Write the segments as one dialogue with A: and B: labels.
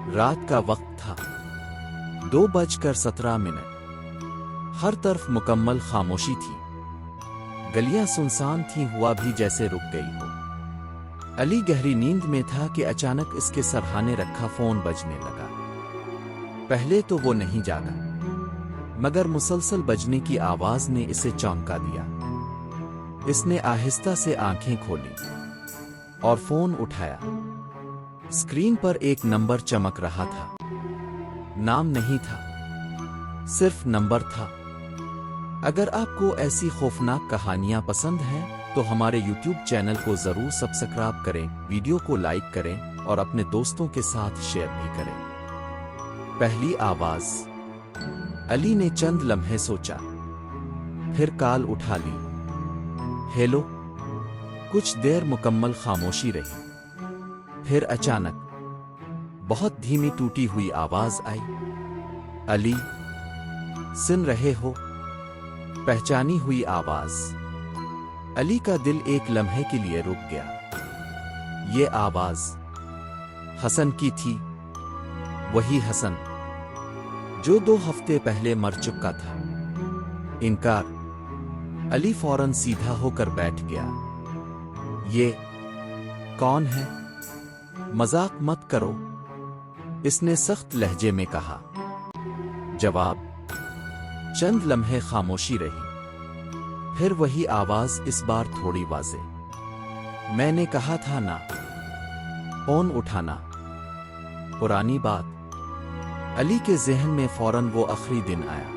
A: رات کا وقت تھا، 2:17۔ ہر طرف مکمل خاموشی تھی، گلیاں سنسان تھیں، ہوا بھی جیسے رک گئی ہو۔ علی گہری نیند میں تھا کہ اچانک اس کے سرہانے رکھا فون بجنے لگا۔ پہلے تو وہ نہیں جاگا، مگر مسلسل بجنے کی آواز نے اسے چونکا دیا۔ اس نے آہستہ سے آنکھیں کھولیں اور فون اٹھایا۔ اسکرین پر ایک نمبر چمک رہا تھا، نام نہیں تھا، صرف نمبر تھا۔ اگر آپ کو ایسی خوفناک کہانیاں پسند ہیں تو ہمارے یوٹیوب چینل کو ضرور سبسکرائب کریں، ویڈیو کو لائک کریں اور اپنے دوستوں کے ساتھ شیئر بھی کریں۔ پہلی آواز۔ علی نے چند لمحے سوچا، پھر کال اٹھا لی۔ ہیلو۔ کچھ دیر مکمل خاموشی رہی، پھر اچانک بہت دھیمی ٹوٹی ہوئی آواز آئی، علی، سن رہے ہو؟ پہچانی ہوئی آواز۔ علی کا دل ایک لمحے کے لیے رک گیا۔ یہ آواز حسن کی تھی، وہی حسن جو 2 ہفتے پہلے مر چکا تھا۔ انکار۔ علی فوراً سیدھا ہو کر بیٹھ گیا۔ یہ کون ہے؟ مذاق مت کرو، اس نے سخت لہجے میں کہا۔ جواب۔ چند لمحے خاموشی رہی، پھر وہی آواز، اس بار تھوڑی واضح، میں نے کہا تھا نا، فون اٹھانا۔ پرانی بات۔ علی کے ذہن میں فوراً وہ آخری دن آیا۔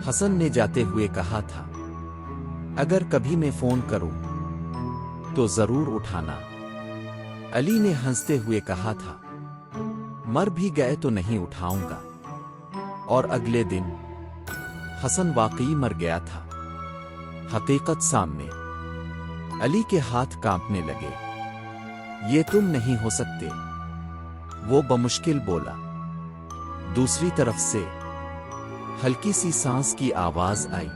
A: حسن نے جاتے ہوئے کہا تھا، اگر کبھی میں فون کروں تو ضرور اٹھانا۔ علی نے ہنستے ہوئے کہا تھا، مر بھی گئے تو نہیں اٹھاؤں گا۔ اور اگلے دن حسن واقعی مر گیا تھا۔ حقیقت سامنے۔ علی کے ہاتھ کانپنے لگے۔ یہ تم نہیں ہو سکتے، وہ بمشکل بولا۔ دوسری طرف سے ہلکی سی سانس کی آواز آئی،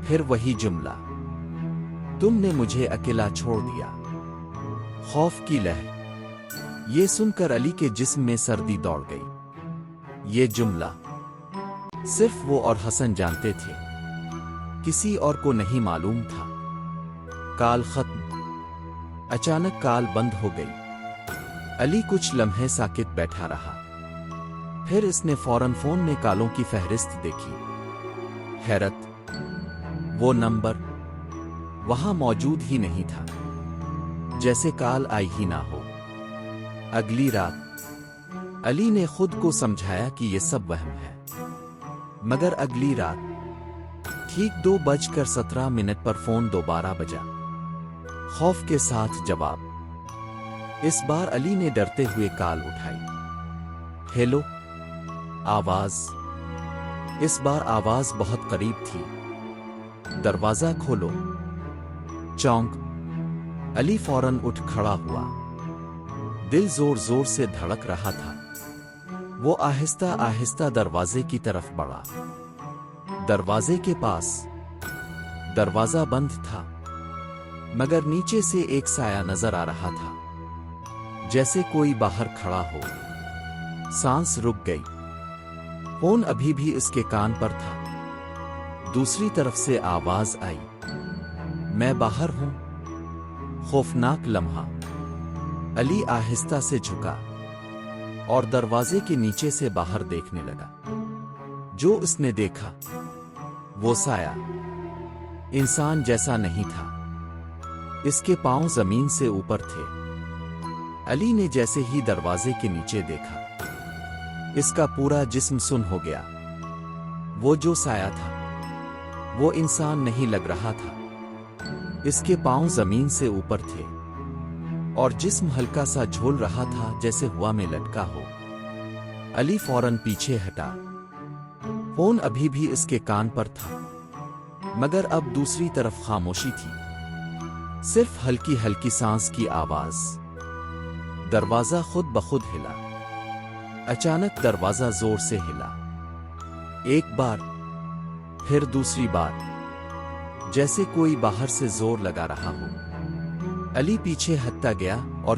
A: پھر وہی جملہ، تم نے مجھے اکیلا چھوڑ دیا۔ خوف کی لہر۔ یہ سن کر علی کے جسم میں سردی دوڑ گئی۔ یہ جملہ صرف وہ اور حسن جانتے تھے، کسی اور کو نہیں معلوم تھا۔ کال ختم۔ اچانک کال بند ہو گئی۔ علی کچھ لمحے ساکت بیٹھا رہا، پھر اس نے فوراً فون میں کالوں کی فہرست دیکھی۔ حیرت، وہ نمبر وہاں موجود ہی نہیں تھا، جیسے کال آئی ہی نہ ہو۔ اگلی رات علی نے خود کو سمجھایا کہ یہ سب وہم ہے، مگر اگلی رات ٹھیک 2:17 پر فون دوبارہ بجا، خوف کے ساتھ جواب۔ اس بار علی نے ڈرتے ہوئے کال اٹھائی۔ ہیلو۔ آواز۔ اس بار آواز بہت قریب تھی، دروازہ کھولو۔ چونک۔ علی فوراً اٹھ کھڑا ہوا، دل زور زور سے دھڑک رہا تھا۔ وہ آہستہ آہستہ دروازے کی طرف بڑھا۔ دروازے کے پاس دروازہ بند تھا، مگر نیچے سے ایک سایہ نظر آ رہا تھا، جیسے کوئی باہر کھڑا ہو۔ سانس رک گئی۔ فون ابھی بھی اس کے کان پر تھا۔ دوسری طرف سے آواز آئی، میں باہر ہوں۔ خوفناک لمحہ۔ علی آہستہ سے جھکا اور دروازے کے نیچے سے باہر دیکھنے لگا۔ جو اس نے دیکھا وہ سایہ انسان جیسا نہیں تھا، اس کے پاؤں زمین سے اوپر تھے۔ علی نے جیسے ہی دروازے کے نیچے دیکھا، اس کا پورا جسم سن ہو گیا۔ وہ جو سایہ تھا وہ انسان نہیں لگ رہا تھا، اس کے پاؤں زمین سے اوپر تھے اور جسم ہلکا سا جھول رہا تھا، جیسے ہوا میں لٹکا ہو۔ علی فوراً پیچھے ہٹا۔ فون ابھی بھی اس کے کان پر تھا، مگر اب دوسری طرف خاموشی تھی، صرف ہلکی ہلکی سانس کی آواز۔ دروازہ خود بخود ہلا۔ اچانک دروازہ زور سے ہلا، ایک بار، پھر دوسری بار، جیسے کوئی باہر سے زور لگا رہا ہو۔ علی پیچھے ہٹتا گیا اور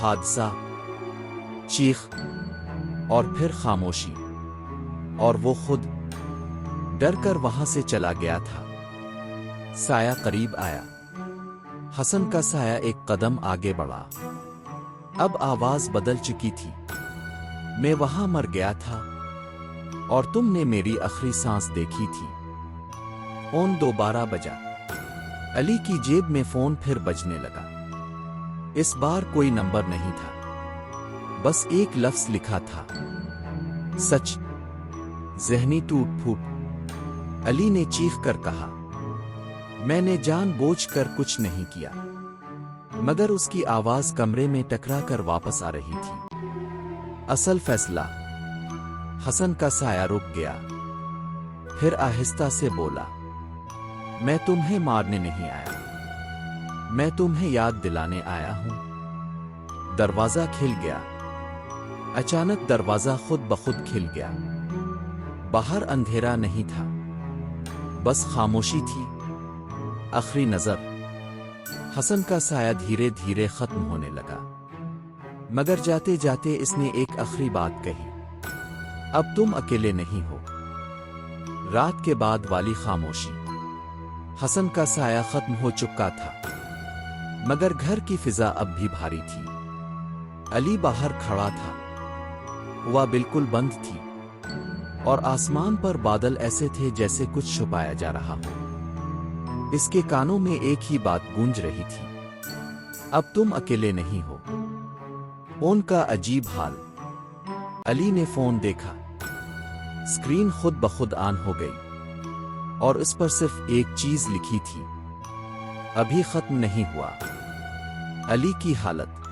A: حادثہ، چیخ، اور پھر خاموشی، اور وہ خود ڈر کر وہاں سے چلا گیا تھا۔ سایہ قریب آیا۔ حسن کا سایہ ایک قدم آگے بڑھا۔ اب آواز بدل چکی تھی۔ میں وہاں مر گیا تھا اور تم نے میری آخری سانس دیکھی تھی۔ فون دوبارہ بجا۔ علی کی جیب میں فون پھر بجنے لگا۔ اس بار کوئی نمبر نہیں تھا، بس ایک لفظ لکھا تھا، سچ۔ ذہنی ٹوٹ پھوٹ۔ علی نے چیخ کر کہا، میں نے جان بوجھ کر کچھ نہیں کیا۔ مگر اس کی آواز کمرے میں ٹکرا کر واپس آ رہی تھی۔ اصل فیصلہ۔ حسن کا سایہ رک گیا، پھر آہستہ سے بولا، میں تمہیں مارنے نہیں آیا، میں تمہیں یاد دلانے آیا ہوں۔ دروازہ کھل گیا۔ اچانک دروازہ خود بخود کھل گیا۔ باہر اندھیرا نہیں تھا، بس خاموشی تھی۔ آخری نظر۔ حسن کا سایہ دھیرے دھیرے ختم ہونے لگا، مگر جاتے جاتے اس نے ایک آخری بات کہی، اب تم اکیلے نہیں ہو۔ رات کے بعد والی خاموشی۔ حسن کا سایہ ختم ہو چکا تھا، مگر گھر کی فضا اب بھی بھاری تھی۔ علی باہر کھڑا تھا۔ ہوا بالکل بند تھی، اور آسمان پر بادل ایسے تھے جیسے کچھ چھپایا جا رہا ہو۔ اس کے کانوں میں ایک ہی بات گونج رہی تھی، اب تم اکیلے نہیں ہو۔ فون کا عجیب حال۔ علی نے فون دیکھا۔ اسکرین خود بخود آن ہو گئی، اور اس پر صرف ایک چیز لکھی تھی، ابھی ختم نہیں ہوا۔ علی کی حالت۔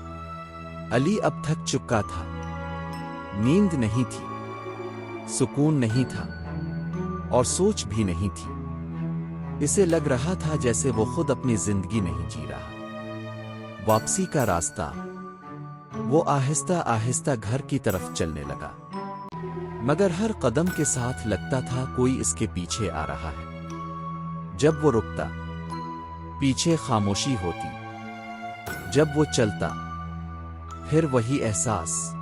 A: علی اب تھک چکا تھا۔ نیند نہیں تھی، سکون نہیں تھا، اور سوچ بھی نہیں تھی۔ اسے لگ رہا تھا جیسے وہ خود اپنی زندگی نہیں جی رہا۔ واپسی کا راستہ۔ وہ آہستہ آہستہ گھر کی طرف چلنے لگا، مگر ہر قدم کے ساتھ لگتا تھا کوئی اس کے پیچھے آ رہا ہے۔ جب وہ رکتا، پیچھے خاموشی ہوتی۔ جب وہ چلتا، پھر وہی احساس۔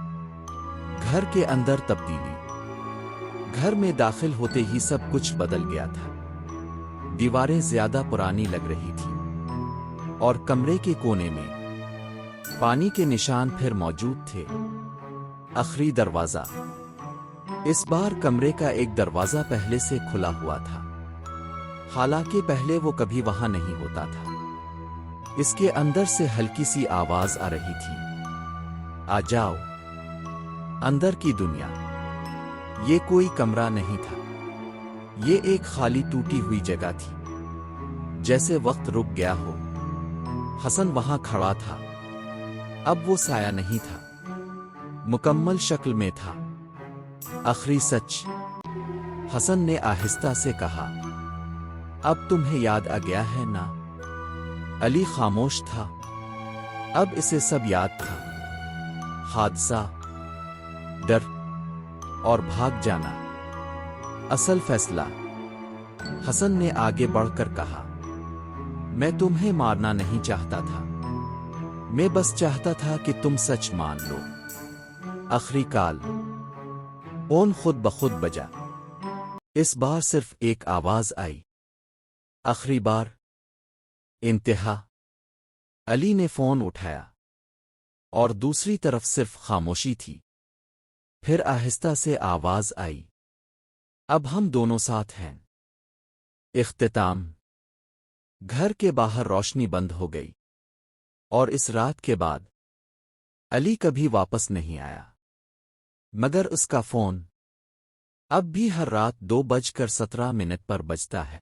A: گھر کے اندر تبدیلی۔ گھر میں داخل ہوتے ہی سب کچھ بدل گیا تھا۔ دیواریں زیادہ پرانی لگ رہی تھیں، اور کمرے کے کونے میں پانی کے نشان پھر موجود تھے۔ آخری دروازہ۔ اس بار کمرے کا ایک دروازہ پہلے سے کھلا ہوا تھا، حالانکہ پہلے وہ کبھی وہاں نہیں ہوتا تھا۔ اس کے اندر سے ہلکی سی آواز آ رہی تھی، آ جاؤ۔ اندر کی دنیا۔ یہ کوئی کمرہ نہیں تھا، یہ ایک خالی ٹوٹی ہوئی جگہ تھی، جیسے وقت رک گیا ہو۔ حسن وہاں کھڑا تھا۔ اب وہ سایہ نہیں تھا، مکمل شکل میں تھا۔ آخری سچ۔ حسن نے آہستہ سے کہا، اب تمہیں یاد آ گیا ہے نا؟ علی خاموش تھا۔ اب اسے سب یاد تھا، حادثہ، ڈر، اور بھاگ جانا۔ اصل فیصلہ۔ حسن نے آگے بڑھ کر کہا، میں تمہیں مارنا نہیں چاہتا تھا، میں بس چاہتا تھا کہ تم سچ مان لو۔ آخری کال۔ فون خود بخود بجا۔ اس بار صرف ایک آواز آئی، آخری بار۔ انتہا۔ علی نے فون اٹھایا، اور دوسری طرف صرف خاموشی تھی۔ پھر آہستہ سے آواز آئی، اب ہم دونوں ساتھ ہیں۔ اختتام۔ گھر کے باہر روشنی بند ہو گئی، اور اس رات کے بعد علی کبھی واپس نہیں آیا، مگر اس کا فون اب بھی ہر رات 2:17 پر بجتا ہے۔